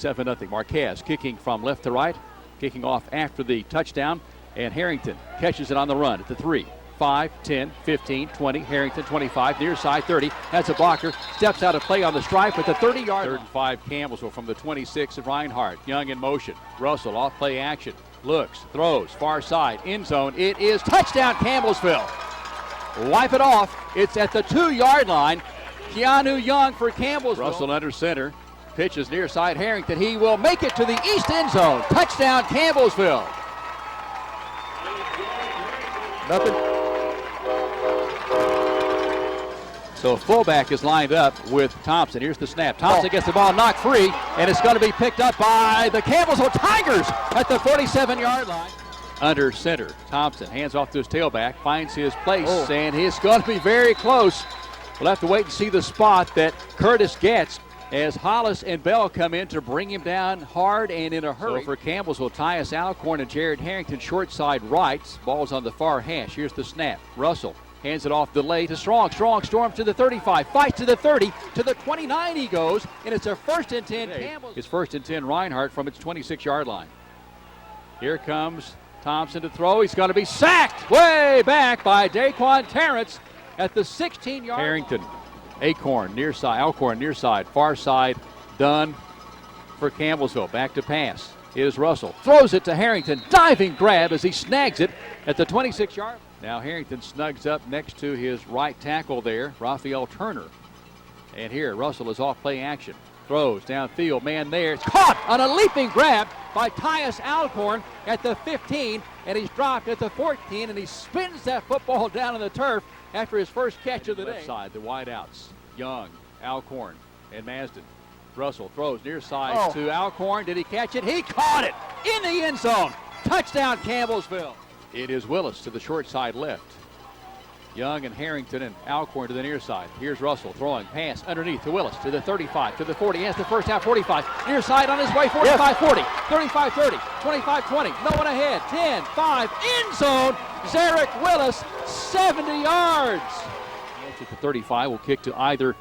7-0. Marquez kicking from left to right, kicking off after the touchdown, and Harrington catches it on the run at the 3, 5, 10, 15, 20. Harrington 25, near side 30, has a blocker, steps out of play on the stripe at the 30-yard. 3rd and 5, Campbellsville from the 26 of Reinhardt. Young in motion. Russell off play action. Looks, throws, far side, end zone. It is touchdown Campbellsville. Wipe it off. It's at the 2-yard line. Keanu Young for Campbellsville. Russell under center. Pitches near side Harrington. He will make it to the east end zone. Touchdown Campbellsville. Nothing. So fullback is lined up with Thompson. Here's the snap. Thompson gets the ball knocked free, and it's going to be picked up by the Campbellsville Tigers at the 47-yard line. Under center, Thompson hands off to his tailback, finds his place, and he's going to be very close. We'll have to wait and see the spot that Curtis gets as Hollis and Bell come in to bring him down hard and in a hurry. So for Campbellsville, Tyus Alcorn and Jared Harrington short side right. Ball's on the far hash. Here's the snap. Russell hands it off delay to Strong. Strong storms to the 35, fights to the 30, to the 29 he goes, and it's a 1st and 10 Campbell. It's 1st and 10 Reinhardt from its 26-yard line. Here comes Thompson to throw. He's going to be sacked way back by Daquan Terrence at the 16-yard. Harrington, Alcorn near side, far side, done for Campbellsville. Back to pass. Is Russell. Throws it to Harrington. Diving grab as he snags it at the 26-yard. Now Harrington snugs up next to his right tackle there, Raphael Turner. And here, Russell is off play action. Throws downfield, man there. It's caught on a leaping grab by Tyus Alcorn at the 15, and he's dropped at the 14, and he spins that football down on the turf after his first catch of the day. Left side, the wideouts, Young, Alcorn, and Masden. Russell throws near side to Alcorn. Did he catch it? He caught it in the end zone. Touchdown Campbellsville. It is Willis to the short side left. Young and Harrington and Alcorn to the near side. Here's Russell throwing pass underneath to Willis to the 35, to the 40. He has the first half 45. Near side on his way, 45, 40, 35, 30, 25, 20. No one ahead. 10, 5, end zone. Zarek Willis, 70 yards. At the 35 will kick to either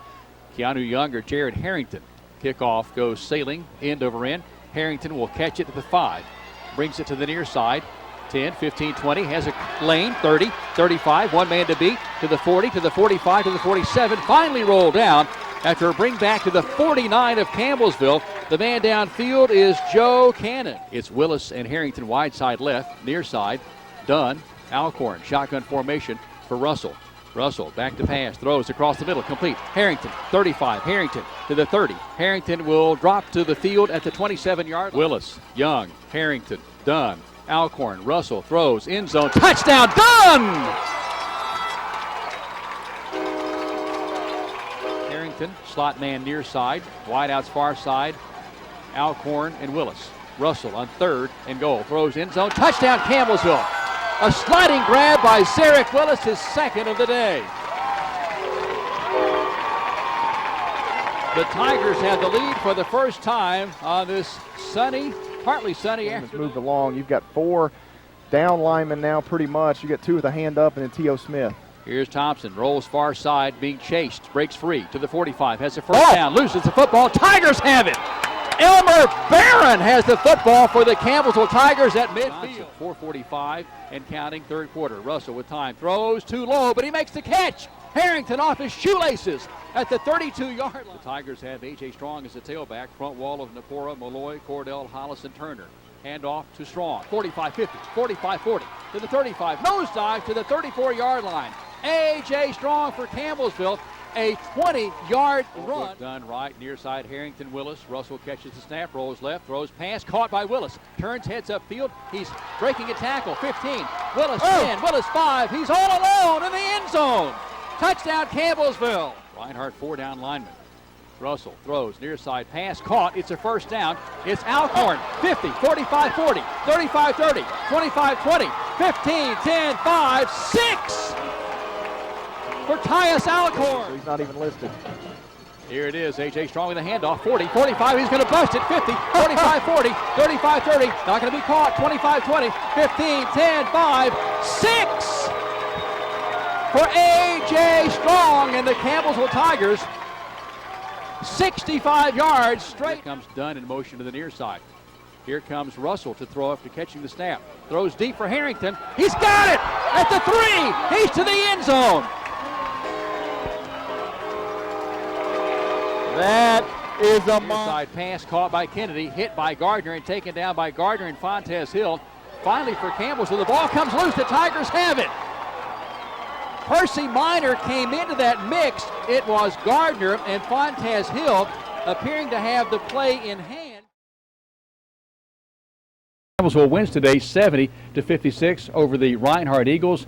Keanu Young or Jared Harrington. Kickoff goes sailing end over end. Harrington will catch it at the 5. Brings it to the near side. 10, 15, 20, has a lane, 30, 35, one man to beat, to the 40, to the 45, to the 47, finally rolled down after a bring back to the 49 of Campbellsville. The man downfield is Joe Cannon. It's Willis and Harrington wide side left, near side, Dunn, Alcorn, shotgun formation for Russell. Russell back to pass, throws across the middle, complete. Harrington, 35, Harrington to the 30. Harrington will drop to the field at the 27-yard line. Willis, Young, Harrington, Dunn, Alcorn, Russell throws, end zone, touchdown, Dunn! Harrington, slot man near side, wideouts far side, Alcorn and Willis. Russell on 3rd and goal, throws end zone, touchdown Campbellsville. A sliding grab by Zarek Willis, his 2nd of the day. The Tigers have the lead for the first time on this partly sunny afternoon. Moved along. You've got 4 down linemen now pretty much. You got 2 with a hand up and then T.O. Smith. Here's Thompson, rolls far side, being chased, breaks free to the 45, has the first down, loses the football. Tigers have it. Elmer Barron has the football for the Campbellsville Tigers at midfield. 4:45 and counting, 3rd quarter. Russell with time, throws too low, but he makes the catch. Harrington off his shoelaces at the 32-yard line. The Tigers have A.J. Strong as the tailback, front wall of Napora, Malloy, Cordell, Hollis, and Turner. Hand off to Strong, 45-50, 45-40, to the 35, nosedive to the 34-yard line. A.J. Strong for Campbellsville, a 20-yard run. Done right, near side, Harrington, Willis. Russell catches the snap, rolls left, throws pass, caught by Willis. Turns, heads upfield, he's breaking a tackle, 15. Willis 10, Willis 5, he's all alone in the end zone. Touchdown Campbellsville. Reinhardt 4 down lineman. Russell throws near side pass, caught. It's a first down. It's Alcorn 50, 45, 40, 35, 30, 25, 20, 15, 10, 5, 6 for Tyus Alcorn. So he's not even listed. Here it is, A.J. Strong with a handoff, 40, 45, he's going to bust it, 50, 45, 40, 35, 30, not going to be caught, 25, 20, 15, 10, 5, 6 for A.J. Strong and the Campbellsville Tigers. 65 yards straight. Here comes Dunn in motion to the near side. Here comes Russell to throw after catching the snap. Throws deep for Harrington. He's got it at the 3. He's to the end zone. That is a side pass caught by Kennedy, hit by Gardner and taken down by Gardner and Fontes Hill. Finally for Campbellsville, the ball comes loose. The Tigers have it. Percy Minor came into that mix. It was Gardner and Fontes Hill appearing to have the play in hand. Campbellsville wins today 70-56 over the Reinhardt Eagles.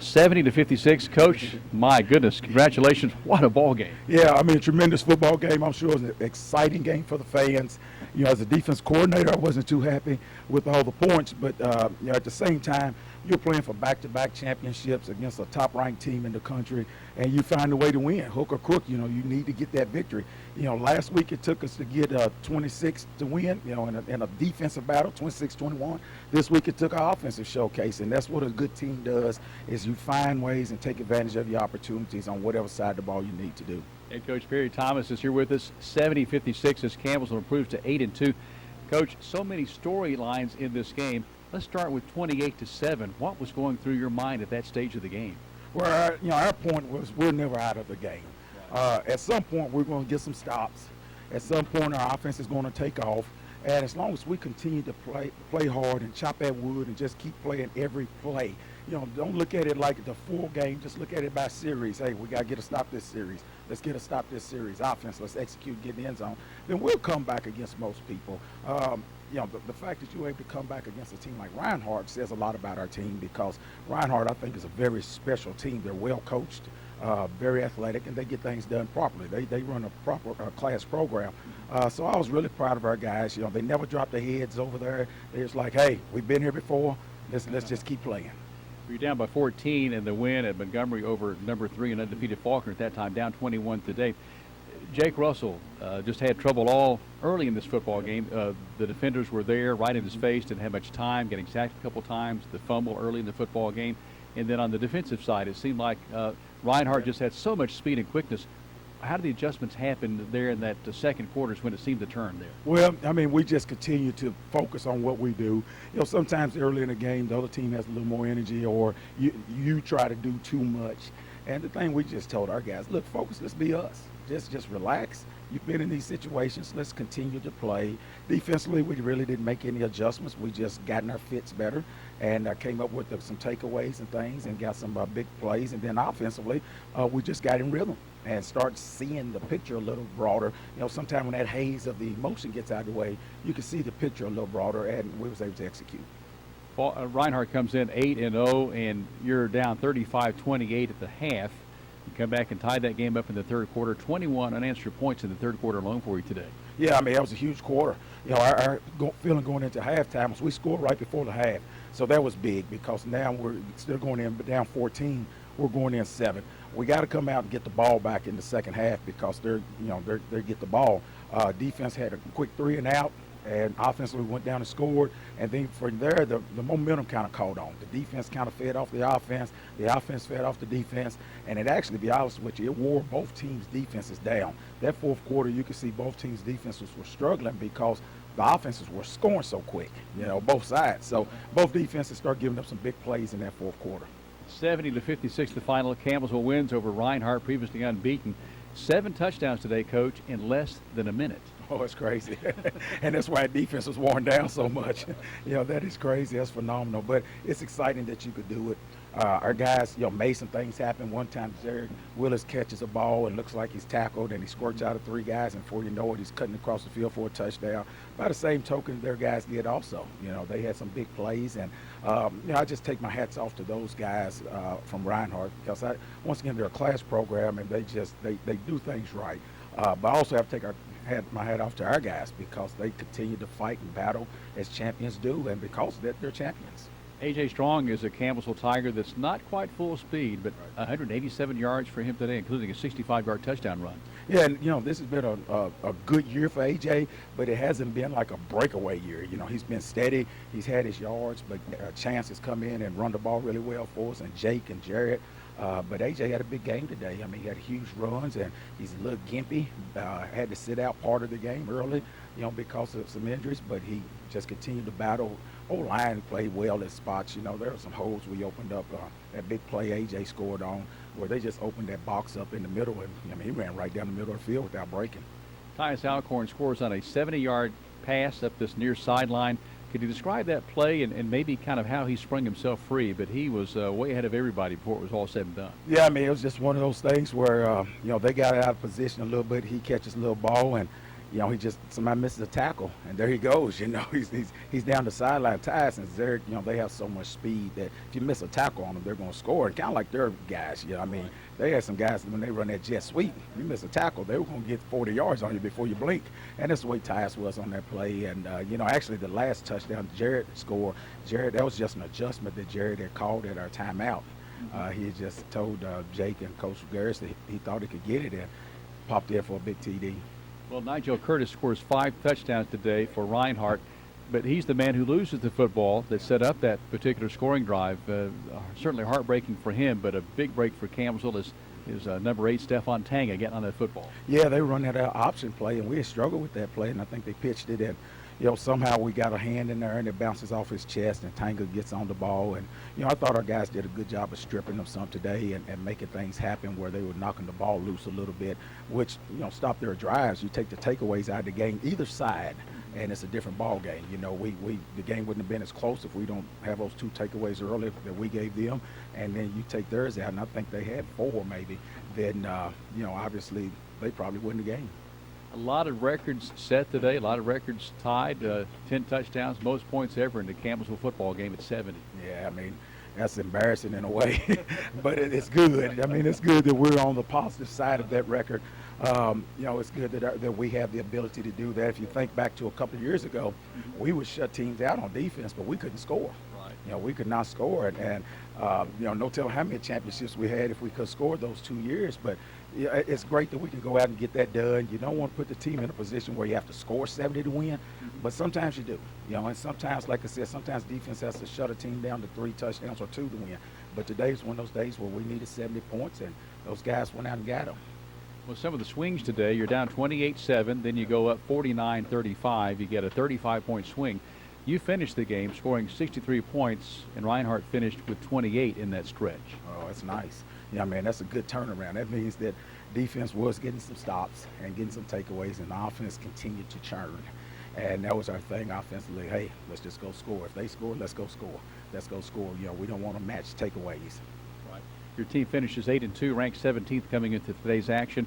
70-56. Coach, my goodness, congratulations. What a ball game. Yeah, I mean, a tremendous football game. I'm sure it was an exciting game for the fans. You know, as a defense coordinator, I wasn't too happy with all the points, but you know, at the same time, you're playing for back-to-back championships against a top-ranked team in the country, and you find a way to win. Hook or crook, you know, you need to get that victory. You know, last week it took us to get 26 to win, you know, in a defensive battle, 26-21. This week it took our offensive showcase, and that's what a good team does, is you find ways and take advantage of your opportunities on whatever side of the ball you need to do. Head Coach Perry Thomas is here with us. 70-56 as Campbellsville improves to 8-2. Coach, so many storylines in this game. Let's start with 28-7. What was going through your mind at that stage of the game? Well, our point was we're never out of the game. At some point, we're going to get some stops. At some point, our offense is going to take off. And as long as we continue to play hard and chop at wood and just keep playing every play, you know, don't look at it like the full game. Just look at it by series. Hey, we got to get a stop this series. Let's get a stop this series. Offense, let's execute, get in the end zone. Then we'll come back against most people. You know, the fact that you're able to come back against a team like Reinhardt says a lot about our team, because Reinhardt, I think, is a very special team. They're well coached, very athletic, and they get things done properly. They run a proper class program. So I was really proud of our guys. You know, they never dropped their heads over there. They're just like, hey, we've been here before. Let's just keep playing. You're down by 14 in the win at Montgomery over number 3 and undefeated Faulkner at that time, down 21 today. Jake Russell just had trouble all early in this football game. The defenders were there right in his face, didn't have much time, getting sacked a couple times, the fumble early in the football game. And then on the defensive side, it seemed like Reinhardt just had so much speed and quickness. How did the adjustments happen there in that second quarters when it seemed to turn there? Well, I mean, we just continue to focus on what we do. You know, sometimes early in the game, the other team has a little more energy, or you try to do too much. And the thing we just told our guys, look, focus, let's be us. Just relax. You've been in these situations. Let's continue to play. Defensively, we really didn't make any adjustments. We just gotten our fits better and came up with some takeaways and things and got some big plays. And then offensively, we just got in rhythm and start seeing the picture a little broader. You know, sometimes when that haze of the emotion gets out of the way, you can see the picture a little broader, and we was able to execute. Reinhardt comes in 8-0, and you're down 35-28 at the half. You come back and tie that game up in the third quarter. 21 unanswered points in the third quarter alone for you today. Yeah, I mean, that was a huge quarter. You know, our feeling going into halftime was we scored right before the half. So that was big, because now we're still going in down 14. We're going in 7. We got to come out and get the ball back in the second half, because they get the ball. Defense had a quick 3 and out, and offensively went down and scored. And then from there, the momentum kind of caught on. The defense kind of fed off the offense fed off the defense, and it actually, to be honest with you, it wore both teams' defenses down. That fourth quarter, you could see both teams' defenses were struggling because the offenses were scoring so quick, you know, both sides. So both defenses start giving up some big plays in that fourth quarter. 70-56 the final. Campbellsville wins over Reinhardt, previously unbeaten. 7 touchdowns today, Coach, in less than a minute. Oh, it's crazy. And that's why defense was worn down so much. You know, that is crazy. That's phenomenal. But it's exciting that you could do it. Our guys, you know, made some things happen. One time, Derek Willis catches a ball and looks like he's tackled, and he squirts out of 3 guys, and before you know it, he's cutting across the field for a touchdown. By the same token, their guys did also. You know, they had some big plays, and you know, I just take my hats off to those guys from Reinhardt, because once again, they're a class program, and they do things right. But I also have to take my hat off to our guys, because they continue to fight and battle as champions do, and because they're champions. A.J. Strong is a Campbellsville Tiger that's not quite full speed, but 187 yards for him today, including a 65-yard touchdown run. Yeah, and, you know, this has been a good year for A.J., but it hasn't been like a breakaway year. You know, he's been steady. He's had his yards, but Chance has come in and run the ball really well for us, and Jake and Jarrett. But AJ had a big game today. I mean, he had huge runs, and he's a little gimpy. Had to sit out part of the game early, because of some injuries, but he just continued to battle. O-line played well at spots. There were some holes we opened up. That big play AJ scored on, where they just opened that box up in the middle, and he ran right down the middle of the field without breaking. Tyus Alcorn scores on a 70-yard pass up this near sideline. Could you describe that play and maybe kind of how he sprung himself free? But he was way ahead of everybody before it was all said and done. Yeah, I mean, it was just one of those things where, they got out of position a little bit. He catches a little ball, and somebody misses a tackle, and there he goes. He's down the sideline. Tyus and Zerek, they have so much speed that if you miss a tackle on them, they're going to score. Kind of like their guys. They had some guys when they run that jet sweep. You miss a tackle, they were going to get 40 yards on you before you blink. And that's the way Tyus was on that play. And actually the last touchdown Jared scored, that was just an adjustment that Jared had called at our timeout. He had just told Jake and Coach Garris that he thought he could get it and popped in for a big TD. Well, Nigel Curtis scores 5 touchdowns today for Reinhardt, but he's the man who loses the football that set up that particular scoring drive. Certainly heartbreaking for him, but a big break for Campbellsville is number 8, Stephon Tanga, getting on that football. Yeah, they run that option play, and we had struggled with that play, and I think they pitched it in. Somehow we got a hand in there, and it bounces off his chest, and Tanga gets on the ball. And, I thought our guys did a good job of stripping them some today and making things happen where they were knocking the ball loose a little bit, which, stopped their drives. You take the takeaways out of the game, either side, and it's a different ball game. The game wouldn't have been as close if we don't have those 2 takeaways early that we gave them, and then you take theirs out, and I think they had 4 maybe. Then, obviously they probably win the game. A lot of records set today, a lot of records tied, 10 touchdowns, most points ever in the Campbellsville football game at 70. Yeah, I mean, that's embarrassing in a way, but it's good. I mean, it's good that we're on the positive side of that record. It's good that we have the ability to do that. If you think back to a couple of years ago, we would shut teams out on defense, but we couldn't score. Right. We could not score it, and no telling how many championships we had if we could score those 2 years. But it's great that we can go out and get that done. You don't want to put the team in a position where you have to score 70 to win, but sometimes you do. And sometimes, like I said, sometimes defense has to shut a team down to 3 touchdowns or 2 to win. But today's one of those days where we needed 70 points, and those guys went out and got them. Well, some of the swings today, you're down 28-7, then you go up 49-35. You get a 35-point swing. You finished the game scoring 63 points, and Reinhardt finished with 28 in that stretch. Oh, that's nice. Yeah, man, that's a good turnaround. That means that defense was getting some stops and getting some takeaways, and the offense continued to churn. And that was our thing offensively. Hey, let's just go score. If they score, let's go score. Let's go score. We don't want to match takeaways. Right. Your team finishes 8-2, ranked 17th coming into today's action.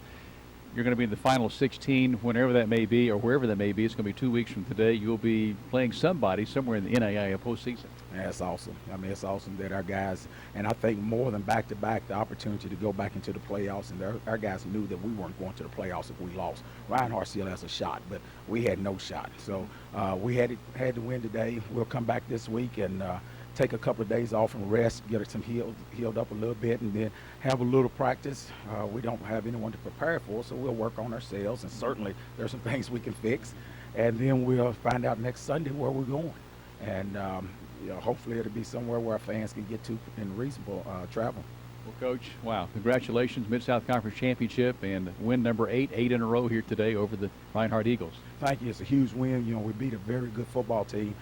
You're going to be in the final 16, whenever that may be, or wherever that may be. It's going to be 2 weeks from today. You'll be playing somebody somewhere in the NAIA postseason. Yeah, that's awesome. I mean, it's awesome that our guys, and I think more than back-to-back, the opportunity to go back into the playoffs, and our guys knew that we weren't going to the playoffs if we lost. Reinhardt still has a shot, but we had no shot. So we had to win today. We'll come back this week and take a couple of days off and rest, get some healed up a little bit, and then have a little practice. We don't have anyone to prepare for, so we'll work on ourselves, and certainly there's some things we can fix, and then we'll find out next Sunday where we're going. And hopefully it'll be somewhere where our fans can get to in reasonable travel. Well, Coach, wow, congratulations, Mid-South Conference Championship, and win number 8 in a row here today over the Reinhardt Eagles. Thank you. It's a huge win. We beat a very good football team,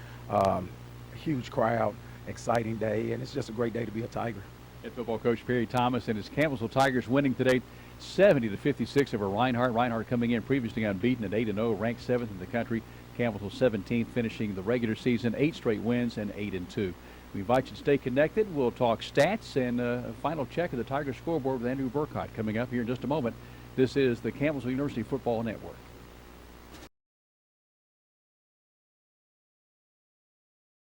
huge crowd, exciting day, and it's just a great day to be a Tiger. Head football coach Perry Thomas and his Campbellsville Tigers winning today 70-56 over Reinhardt. Reinhardt coming in previously unbeaten at 8-0, ranked 7th in the country. Campbellsville 17th, finishing the regular season 8 straight wins and 8-2. We invite you to stay connected. We'll talk stats and a final check of the Tiger scoreboard with Andrew Burkott coming up here in just a moment. This is the Campbellsville University Football Network.